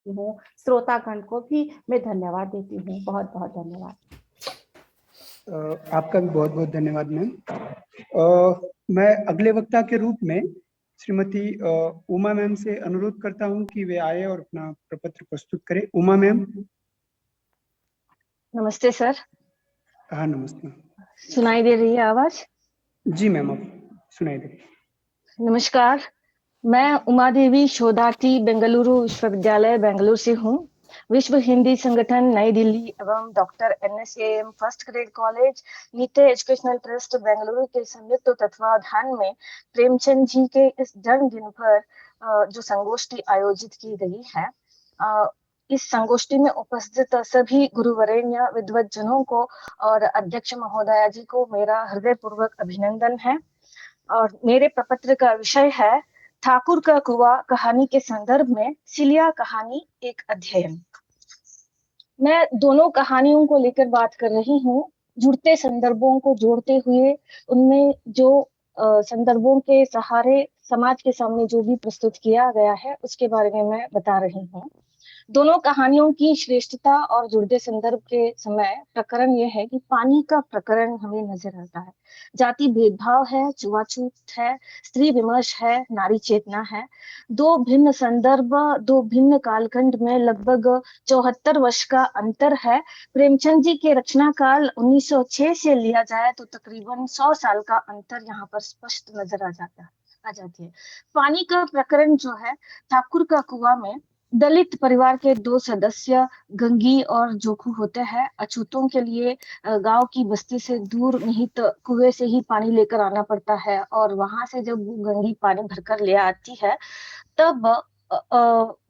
देती हूँ, श्रोतागण को भी मैं धन्यवाद देती हूँ। बहुत बहुत धन्यवाद। आपका भी बहुत बहुत धन्यवाद मैम। मैं अगले वक्ता के रूप में श्रीमती उमा मैम से अनुरोध करता हूं कि वे आए और अपना प्रपत्र प्रस्तुत करें। उमा मैम। नमस्ते सर। हाँ नमस्ते। सुनाई दे रही है आवाज? जी मैम, अब सुनाई दे रही है। नमस्कार, मैं उमा देवी शोधार्थी बेंगलुरु विश्वविद्यालय बेंगलुरु से हूँ। विश्व हिंदी संगठन नई दिल्ली एवं doctor NSAM first grade college Nitte educational trust Bengaluru के संयुक्त तत्वाधान में प्रेमचंद जी के इस जन्मदिन पर जो संगोष्ठी आयोजित की गई है, इस संगोष्ठी में उपस्थित सभी गुरुवरेण्य विद्वत जनों को और अध्यक्ष महोदया जी को मेरा हृदय पूर्वक अभिनंदन है। और मेरे प्रपत्र का विषय है ठाकुर का कुआं कहानी के संदर्भ में सिलिया कहानी एक अध्ययन। मैं दोनों कहानियों को लेकर बात कर रही हूँ, जुड़ते संदर्भों को जोड़ते हुए उनमें जो संदर्भों के सहारे समाज के सामने जो भी प्रस्तुत किया गया है उसके बारे में मैं बता रही हूँ। दोनों कहानियों की श्रेष्ठता और जुड़ते संदर्भ के समय प्रकरण यह है कि पानी का प्रकरण हमें नजर आता है। जाति भेदभाव है, छुआछूत है, स्त्री विमर्श है, नारी चेतना है। दो भिन्न संदर्भ, दो भिन्न कालखंड में लगभग 74 वर्ष का अंतर है। प्रेमचंद जी के रचना काल 1906 से लिया जाए तो तकरीबन 100 साल का अंतर यहाँ पर स्पष्ट नजर आ जाती है। पानी का प्रकरण जो है, ठाकुर का कुआं में दलित परिवार के दो सदस्य गंगी और जोखू होते हैं। अछूतों के लिए गांव की बस्ती से दूर निहित कुएं से ही पानी लेकर आना पड़ता है और वहां से जब गंगी पानी भरकर ले आती है तब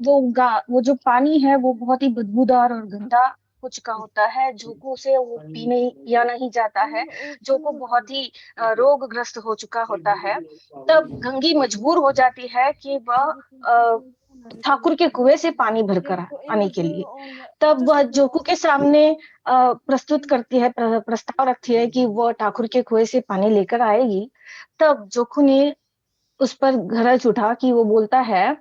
वो जो पानी है वो बहुत ही बदबूदार और गंदा कुछ का होता है। जोकू से वो पीने या नहीं जाता है। जोकू बहुत ही रोगग्रस्त हो चुका होता है। तब गंगी मजबूर हो जाती है कि वह ठाकुर के कुएं से पानी भरकर आने के लिए। तब वह जोकू के सामने प्रस्तुत करती है, प्रस्ताव रखती है कि वह ठाकुर के कुएं से पानी लेकर आएगी। तब जोकू ने उस पर गरज उठा कि वो बोलता है,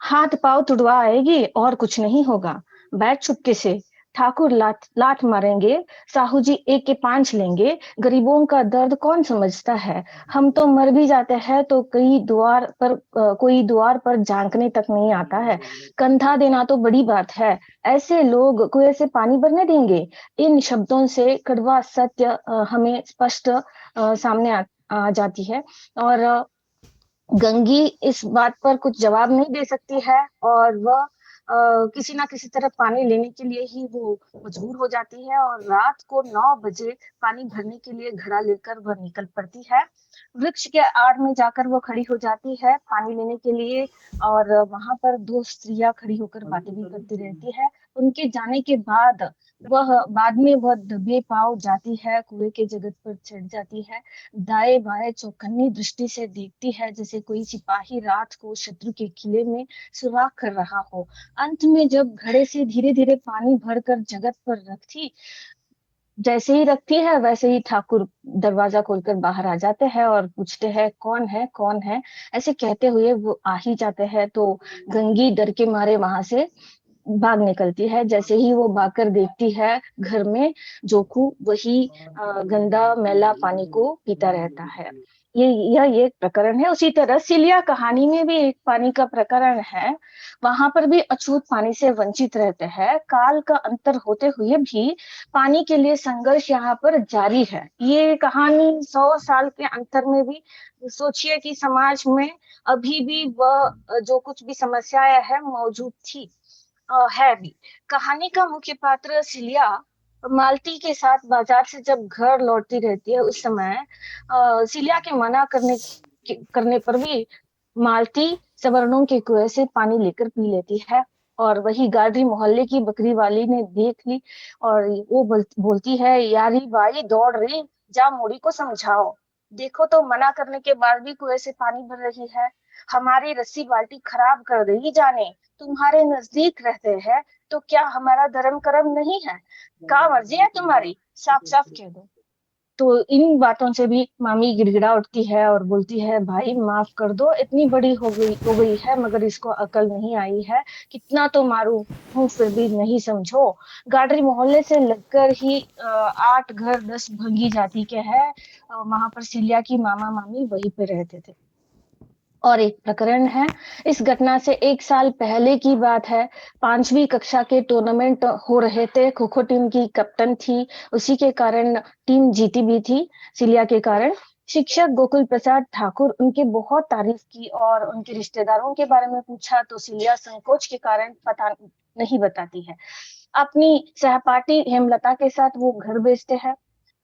हाथ पांव तुड़वा आएगी और कुछ नहीं होगा, बैठ चुपके से, ठाकुर लात मारेंगे, साहू जी एक के 5 लेंगे, गरीबों का दर्द कौन समझता है, हम तो मर भी जाते हैं तो कोई द्वार पर झांकने तक नहीं आता है, कंधा देना तो बड़ी बात है, ऐसे लोग कुएं से पानी भरने देंगे। इन शब्दों से कड़वा सत्य हमें स्पष्ट सामने आ जाती है और गंगी इस बात पर कुछ जवाब नहीं दे सकती है और वह किसी ना किसी तरह पानी लेने के लिए ही वो मजबूर हो जाती है और रात को 9 बजे पानी भरने के लिए घड़ा लेकर वह निकल पड़ती है। वृक्ष के आड़ में जाकर वो खड़ी हो जाती है पानी लेने के लिए और वहां पर 2 स्त्रियां खड़ी होकर बातें भी करती रहती है। उनके जाने के बाद में वह दबे पांव जाती है, कुएं के जगत पर चढ़ जाती है, दाएं बाएं चौकन्नी दृष्टि से देखती है जैसे कोई सिपाही रात को शत्रु के किले में सुराख कर रहा हो। अंत में जब घड़े से धीरे धीरे पानी भरकर जगत पर जैसे ही रखती है वैसे ही ठाकुर दरवाजा खोलकर बाहर आ जाते हैं और पूछते हैं कौन है कौन है। ऐसे कहते हुए वो आ ही जाते हैं तो गंगी डर के मारे वहां से भाग निकलती है। जैसे ही वो भागकर देखती है घर में जोकू वही गंदा मैला पानी को पीता रहता है। यह एक प्रकरण है। उसी तरह सिलिया कहानी में भी एक पानी का प्रकरण है। वहां पर भी अछूत पानी से वंचित रहते हैं। काल का अंतर होते हुए भी पानी के लिए संघर्ष यहाँ पर जारी है। ये कहानी 100 साल के अंतर में भी सोचिए कि समाज में अभी भी वह जो कुछ भी समस्याएं है मौजूद थी है भी। कहानी का मुख्य पात्र सिलिया मालती के साथ बाजार से जब घर लौटती रहती है उस समय सिलिया के मना करने पर भी मालती सवर्णों के कुएं से पानी लेकर पी लेती है। और वही गाड़ी मोहल्ले की बकरी वाली ने देख ली और वो बोलती है, यारी बाई दौड़ रही, जा मोड़ी को समझाओ, देखो तो मना करने के बाद भी कुएं से पानी भर रही है, हमारी रस्सी बाल्टी खराब कर देगी जाने, तुम्हारे नजदीक रहते हैं तो क्या हमारा धर्म कर्म नहीं है, क्या मर्जी है तुम्हारी, साफ साफ कह दो। तो इन बातों से भी मामी गिड़गिड़ा उठती है और बोलती है, भाई माफ कर दो, इतनी बड़ी हो गई है मगर इसको अकल नहीं आई है, कितना तो मारू हूँ फिर भी नहीं समझो। गाडरी मोहल्ले से लगकर ही 8 घर 10 भंगी जाति के हैं। वहां पर सिलिया की मामा मामी वहीं पे रहते थे। और एक प्रकरण है, इस घटना से 1 साल पहले की बात है। 5वीं कक्षा के टूर्नामेंट हो रहे थे, खो खो टीम की कैप्टन थी, उसी के कारण टीम जीती भी थी सिलिया के कारण। शिक्षक गोकुल प्रसाद ठाकुर उनकी बहुत तारीफ की और उनके रिश्तेदारों के बारे में पूछा तो सिलिया संकोच के कारण पता नहीं बताती है। अपनी सहपाठी हेमलता के साथ वो घर बेचते हैं।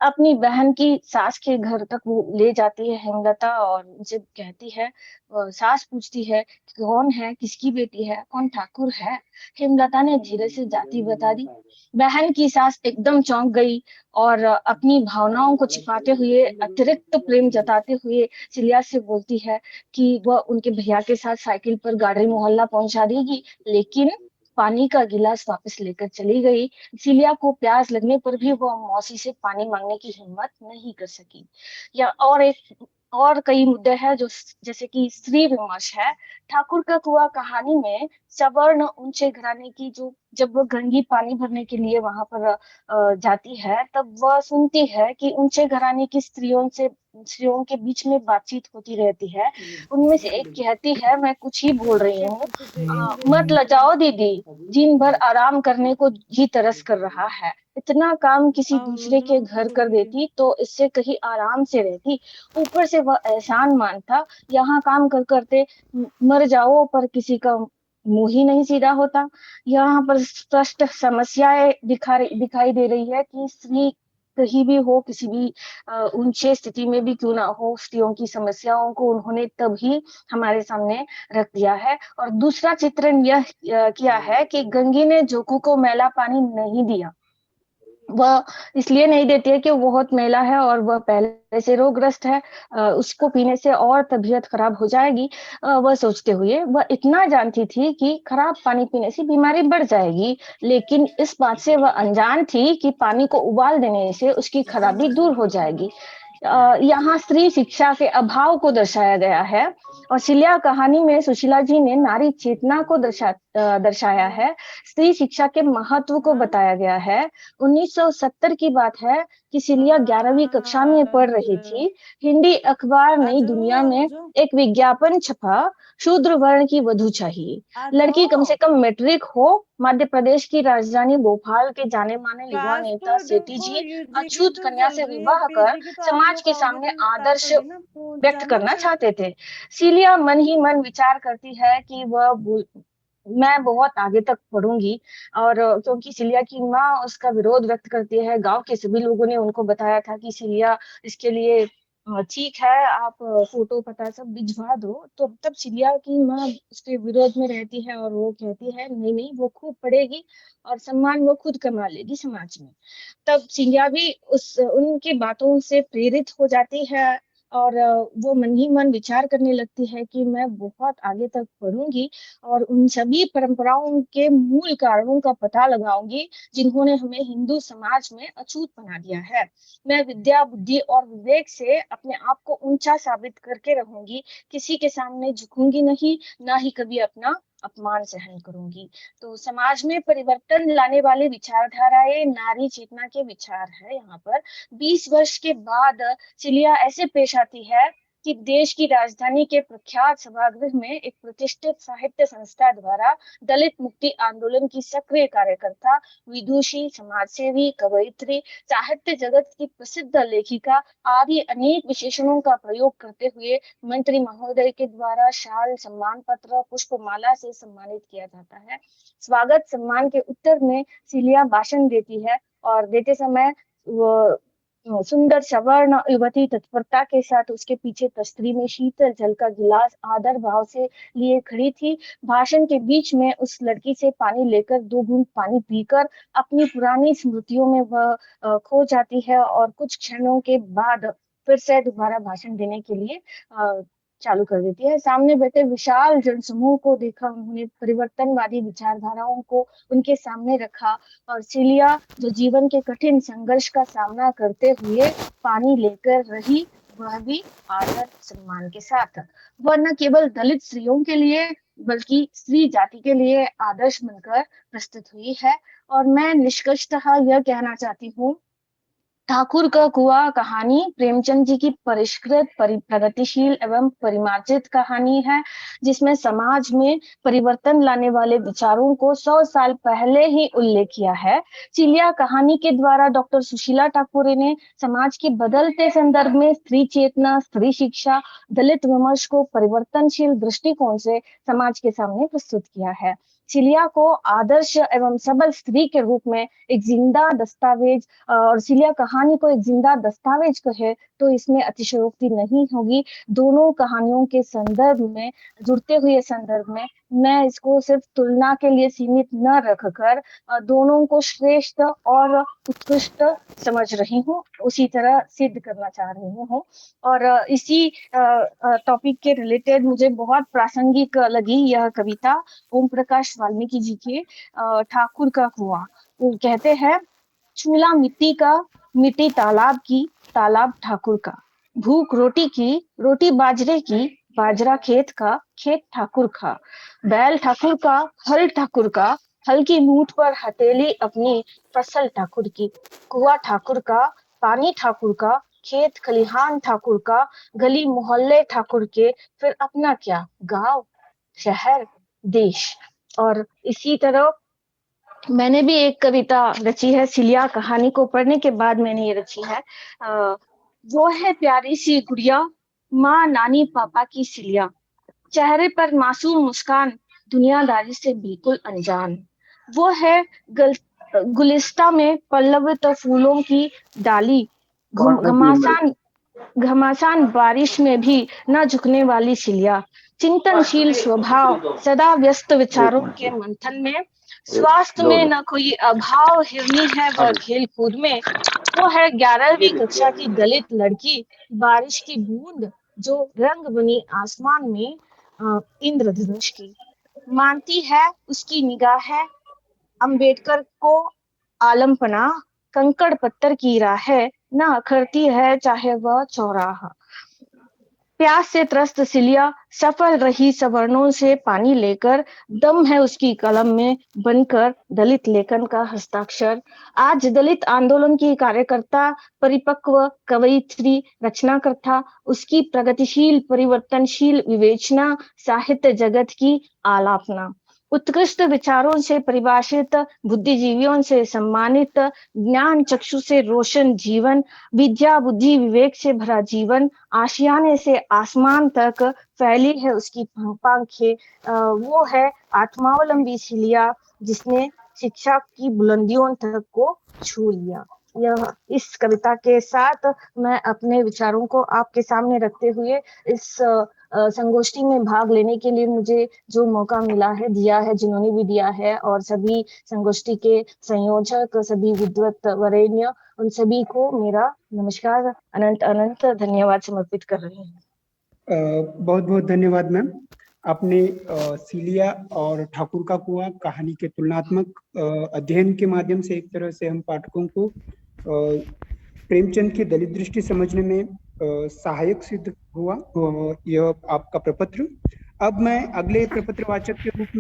अपनी बहन की सास के घर तक वो ले जाती है हेमलता और उनसे कहती है, सास पूछती है कौन है, किसकी बेटी है, कौन ठाकुर है। हेमलता ने धीरे से जाति बता दी। बहन की सास एकदम चौंक गई और अपनी भावनाओं को छिपाते हुए, अतिरिक्त प्रेम जताते हुए सिलिया से बोलती है कि वह उनके भैया के साथ साइकिल पर गाड़ी मोहल्ला पहुंचा देगी, लेकिन पानी का गिलास वापस लेकर चली गई। सिलिया को प्यास लगने पर भी वह मौसी से पानी मांगने की हिम्मत नहीं कर सकी। या और कई मुद्दे हैं जो जैसे कि स्त्री विमर्श है। ठाकुर का कुआं कहानी में सवर्ण ऊंचे घराने की जो जब वो गंगी पानी भरने के लिए वहां पर जाती है, तब वह सुनती है कि ऊंचे घराने की स्त्रियों के बीच में बातचीत होती रहती है। उनमें से एक कहती है, मैं कुछ ही बोल रही हूँ, मत लजाओ दीदी, दिन भर आराम करने को जी तरस कर रहा है। इतना काम किसी दूसरे के घर कर देती तो इससे कहीं आराम से रहती। ऊपर से वह एहसान मानता, यहाँ काम कर करते मर जाओ, पर किसी का मुंह ही नहीं सीधा होता। यहाँ पर स्पष्ट समस्याएं दिखाई दे रही है कि स्त्री कहीं भी हो, किसी भी ऊंचे स्थिति में भी क्यों ना हो, स्त्रियों की समस्याओं को उन्होंने तभी हमारे सामने रख दिया है। और दूसरा चित्रण यह किया है कि गंगी ने जोकू को मैला पानी नहीं दिया। वह इसलिए नहीं देती है कि वो बहुत मैला है और वह पहले से रोगग्रस्त है, उसको पीने से और तबीयत खराब हो जाएगी। वह सोचते हुए वह इतना जानती थी कि खराब पानी पीने से बीमारी बढ़ जाएगी, लेकिन इस बात से वह अनजान थी कि पानी को उबाल देने से उसकी खराबी दूर हो जाएगी। यहाँ स्त्री शिक्षा के अभाव को दर्शाया गया है। और सिलिया कहानी में सुशीला जी ने नारी चेतना को दर्शाया है। स्त्री शिक्षा के महत्व को बताया गया है। 1970 की बात है कि सिलिया 11वीं कक्षा में पढ़ रही थी। हिंदी अखबार नई दुनिया में एक विज्ञापन छपा, शूद्र वर्ण की वधू चाहिए, लड़की कम से कम मैट्रिक हो। मध्य प्रदेश की राजधानी भोपाल के जाने माने युवा नेता सेठी जी अछूत कन्या से विवाह कर समाज के सामने आदर्श व्यक्त करना चाहते थे। सीलिया मन ही मन विचार करती है कि मैं बहुत आगे तक पढ़ूंगी। और क्योंकि सिलिया की माँ उसका विरोध व्यक्त करती है, गांव के सभी लोगों ने उनको बताया था कि सिलिया इसके लिए ठीक है, आप फोटो पता सब भिजवा दो। तो तब सिलिया की माँ उसके विरोध में रहती है और वो कहती है नहीं नहीं, वो खूब पढ़ेगी और सम्मान वो खुद कमा लेगी समाज में। तब सिलिया भी उस उनकी बातों से प्रेरित हो जाती है और वो मन ही मन विचार करने लगती है कि मैं बहुत आगे तक पढ़ूंगी और उन सभी परंपराओं के मूल कारणों का पता लगाऊंगी जिन्होंने हमें हिंदू समाज में अछूत बना दिया है। मैं विद्या बुद्धि और विवेक से अपने आप को ऊंचा साबित करके रहूंगी, किसी के सामने झुकूंगी नहीं, ना ही कभी अपना अपमान सहन करूंगी। तो समाज में परिवर्तन लाने वाली विचारधाराएं नारी चेतना के विचार है। यहाँ पर 20 वर्ष के बाद सिलिया ऐसे पेश आती है कि देश की राजधानी के प्रख्यात सभागृह में एक प्रतिष्ठित साहित्य संस्था द्वारा दलित मुक्ति आंदोलन की सक्रिय कार्यकर्ता, विदुषी, समाजसेवी, कवयित्री, साहित्य जगत की प्रसिद्ध लेखिका आदि अनेक विशेषणों का प्रयोग करते हुए मंत्री महोदय के द्वारा शाल, सम्मान पत्र, पुष्पमाला से सम्मानित किया जाता है। स्वागत सम्मान के उत्तर में सिलिया भाषण देती है और देते समय वो सुंदर सवर्ण युवती तत्परता के साथ उसके पीछे तस्तरी में शीतल जल का गिलास आदर भाव से लिए खड़ी थी। भाषण के बीच में उस लड़की से पानी लेकर 2 घूंट पानी पीकर अपनी पुरानी स्मृतियों में वह खो जाती है और कुछ क्षणों के बाद फिर से दोबारा भाषण देने के लिए चालू कर देती है। सामने बैठे विशाल जनसमूह को देखा उन्होंने, परिवर्तनवादी विचारधाराओं को उनके सामने रखा, और सिलिया जो जीवन के कठिन संघर्ष का सामना करते हुए पानी लेकर रही, वह भी आदर सम्मान के साथ। वह न केवल दलित स्त्रियों के लिए बल्कि स्त्री जाति के लिए आदर्श बनकर प्रस्तुत हुई है। और मैं निष्कर्षतः यह कहना चाहती हूँ, ठाकुर का कुआं कहानी प्रेमचंद जी की परिष्कृत, प्रगतिशील एवं परिमार्जित कहानी है, जिसमें समाज में परिवर्तन लाने वाले विचारों को 100 साल पहले ही उल्लेख किया है। चिलिया कहानी के द्वारा डॉक्टर सुशीला ठाकुर ने समाज के बदलते संदर्भ में स्त्री चेतना, स्त्री शिक्षा, दलित विमर्श को परिवर्तनशील दृष्टिकोण से समाज के सामने प्रस्तुत किया है। चिलिया को आदर्श एवं सबल स्त्री के रूप में एक जिंदा दस्तावेज, और चिलिया कहानी को एक जिंदा दस्तावेज कहे तो इसमें अतिशयोक्ति नहीं होगी। दोनों कहानियों के संदर्भ में, जुड़ते हुए संदर्भ में, मैं इसको सिर्फ तुलना के लिए सीमित न रखकर दोनों को श्रेष्ठ और उत्कृष्ट समझ रही हूँ, उसी तरह सिद्ध करना चाह रही हूँ। और इसी टॉपिक के रिलेटेड मुझे बहुत प्रासंगिक लगी यह कविता ओम प्रकाश वाल्मीकि जी के ठाकुर का कुआं। वो कहते हैं, चूल्हा मिट्टी का, मिट्टी तालाब की, तालाब ठाकुर का, भूख रोटी की, रोटी बाजरे की, बाजरा खेत का, खेत ठाकुर का, बैल ठाकुर का, हल ठाकुर का, हल की मूठ पर हथेली अपनी, फसल ठाकुर की, कुआं ठाकुर का, पानी ठाकुर का, खेत खलिहान ठाकुर का, गली मोहल्ले ठाकुर के, फिर अपना क्या, गांव, शहर, देश। और इसी तरह मैंने भी एक कविता रची है, सिलिया कहानी को पढ़ने के बाद मैंने ये रची है। वो है प्यारी सी गुड़िया, माँ नानी पापा की सिलिया, चेहरे पर मासूम मुस्कान, दुनियादारी से बिल्कुल अनजान। वो है गुलिस्ता में पल्लवित फूलों की डाली, घमासान बारिश में भी न झुकने वाली सिलिया, चिंतनशील स्वभाव, सदा व्यस्त विचारों के मंथन में, स्वास्थ्य में न कोई अभाव, हिरनी है वह खेल कूद में। वो है 11वीं कक्षा की दलित लड़की, बारिश की बूंद जो रंग बनी आसमान में इंद्रधनुष की। मानती है उसकी निगाह है अंबेडकर को आलमपना, कंकड़ पत्थर की राह है न अखरती है चाहे वह चौराहा। प्यास से त्रस्त सिलिया सफल रही सवर्णों से पानी लेकर, दम है उसकी कलम में बनकर दलित लेखन का हस्ताक्षर। आज दलित आंदोलन की कार्यकर्ता, परिपक्व कवयित्री, रचनाकर्ता, उसकी प्रगतिशील परिवर्तनशील विवेचना साहित्य जगत की आलापना, उत्कृष्ट विचारों से परिभाषित, बुद्धिजीवियों से सम्मानित, ज्ञान चक्षु से रोशन जीवन, विद्या बुद्धि विवेक से भरा जीवन, आशियाने से आसमान तक फैली है उसकी पंखें। वो है आत्मावलंबी सिलिया, जिसने शिक्षा की बुलंदियों तक को छू लिया। यह इस कविता के साथ मैं अपने विचारों को आपके सामने रखते हुए इस संगोष्ठी में भाग लेने के लिए मुझे जो मौका मिला है, दिया है, जिन्होंने भी दिया है, और सभी संगोष्ठी के संयोजक, सभी विद्वत वरेण्य, उन सभी को मेरा नमस्कार, अनंत अनंत धन्यवाद समर्पित कर रही हूँ। बहुत बहुत धन्यवाद मैम। आपने सिलिया और ठाकुर का कुआं कहानी के तुलनात्मक अध्ययन के माध्यम से एक तरह से हम पाठकों को प्रेमचंद की दलित दृष्टि समझने में सहायक सिद्ध हुआ। यह आपका प्रपत्र। अब मैं अगले प्रपत्र वाचक के रूप में